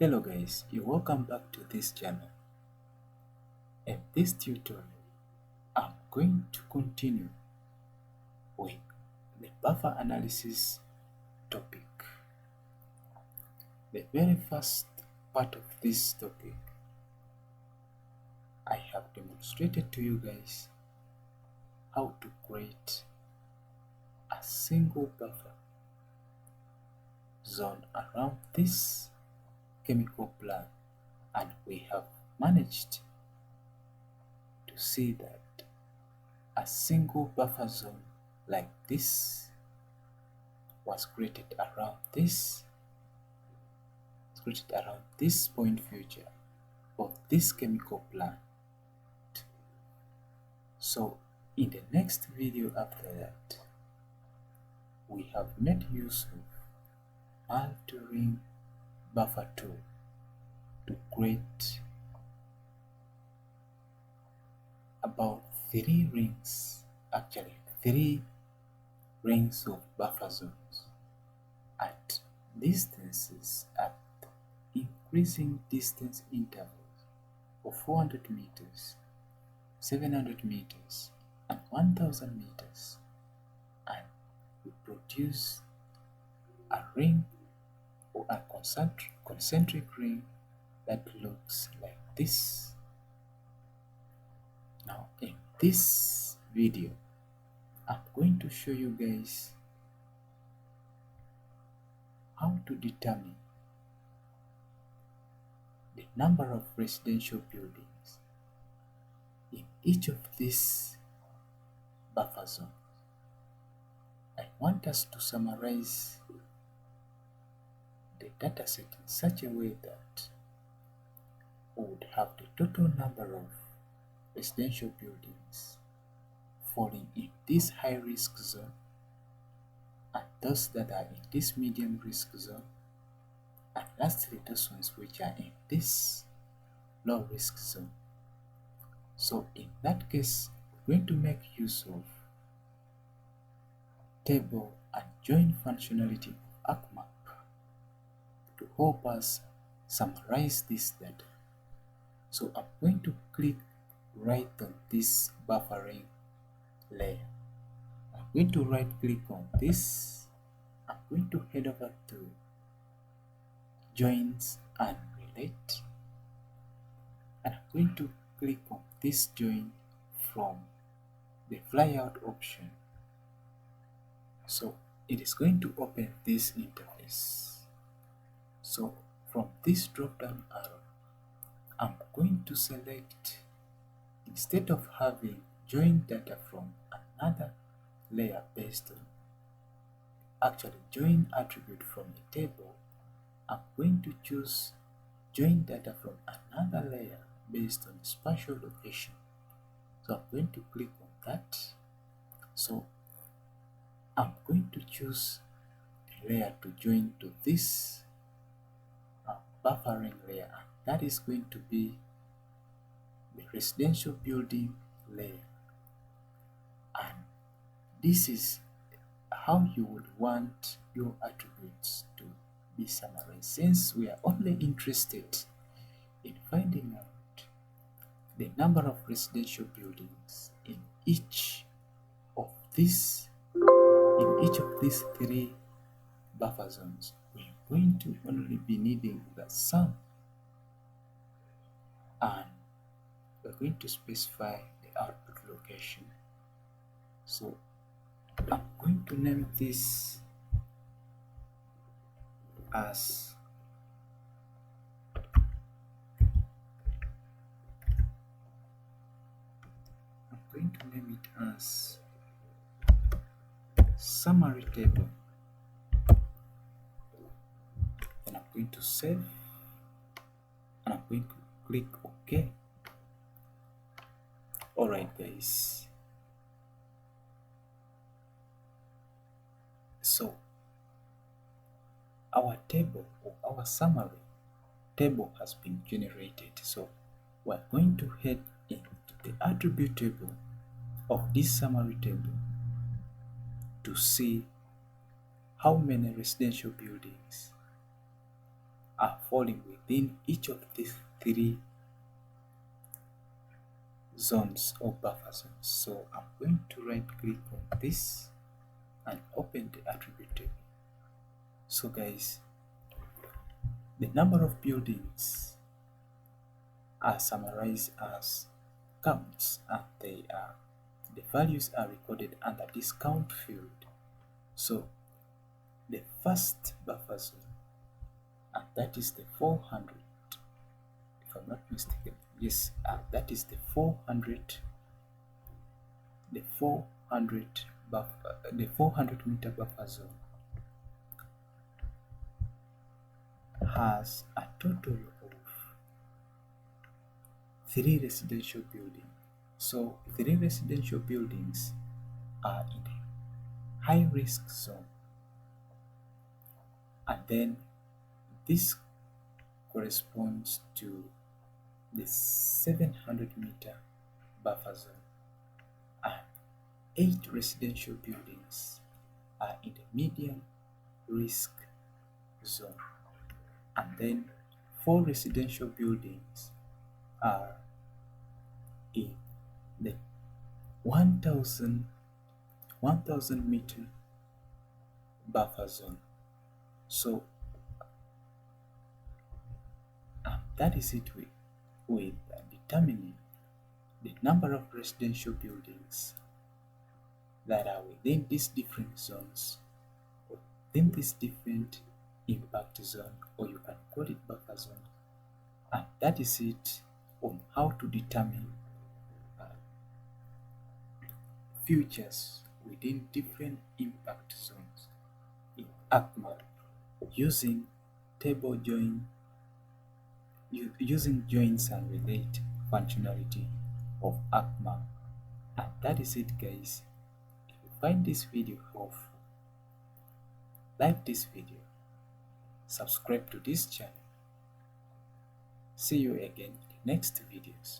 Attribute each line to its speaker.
Speaker 1: Hello guys, you're welcome back to this channel. In this tutorial, I'm going to continue with the buffer analysis topic. The very first part of this topic, I have demonstrated to you guys how to create a single buffer zone around this chemical plant, and we have managed to see that a single buffer zone like this was created around this point future of this chemical plant. So in the next video after that, we have made use of altering buffer tool to create about three rings of buffer zones at distances at increasing distance intervals of 400 meters, 700 meters, and 1000 meters, and we produce a ring or a concentric ring that looks like this. Now in this video, I'm going to show you guys how to determine the number of residential buildings in each of these buffer zones. I want us to summarize the dataset in such a way that we would have the total number of residential buildings falling in this high risk zone and those that are in this medium risk zone, and lastly those ones which are in this low risk zone. So in that case, we're going to make use of table and join functionality of ArcMap to help us summarize this data. So I'm going to click right on this buffering layer. I'm going to right click on this. I'm going to head over to joins and relate, and I'm going to click on this join from the flyout option. So it is going to open this interface. So from this drop down arrow, I'm going to select, instead of having join data from another layer based on join attribute from a table, I'm going to choose join data from another layer based on spatial location. So I'm going to click on that. So I'm going to choose a layer to join to this buffering layer, and that is going to be the residential building layer. And this is how you would want your attributes to be summarized, since we are only interested in finding out the number of residential buildings in each of these three buffer zones. We're going to only be needing the sum, and we're going to specify the output location. So I'm going to name this as summary table, and I'm going to save, and I'm going to click OK. Alright guys, so our table or our summary table has been generated. So we're going to head into the attribute table of this summary table to see how many residential buildings are falling within each of these three zones or buffer zones. So I'm going to right click on this and open the attribute table. So guys, the number of buildings are summarized as counts, and the values are recorded under this count field. So the first buffer zone, and that is the 400, if I'm not mistaken, yes, that is the 400 buffer, the 400-meter buffer zone has a total of 3 residential buildings. So 3 residential buildings are in high risk zone, and then this corresponds to the 700-meter buffer zone, and 8 residential buildings are in the medium risk zone, and then 4 residential buildings are in the 1000 meter buffer zone. So that is it with determining the number of residential buildings that are within these different zones, or within this different impact zone, or you can call it buffer zone. And that is it on how to determine features within different impact zones in ArcMap using table join, using joins and relate functionality of ArcMap. And that is it, guys. If you find this video helpful, like this video, subscribe to this channel. See you again in the next videos.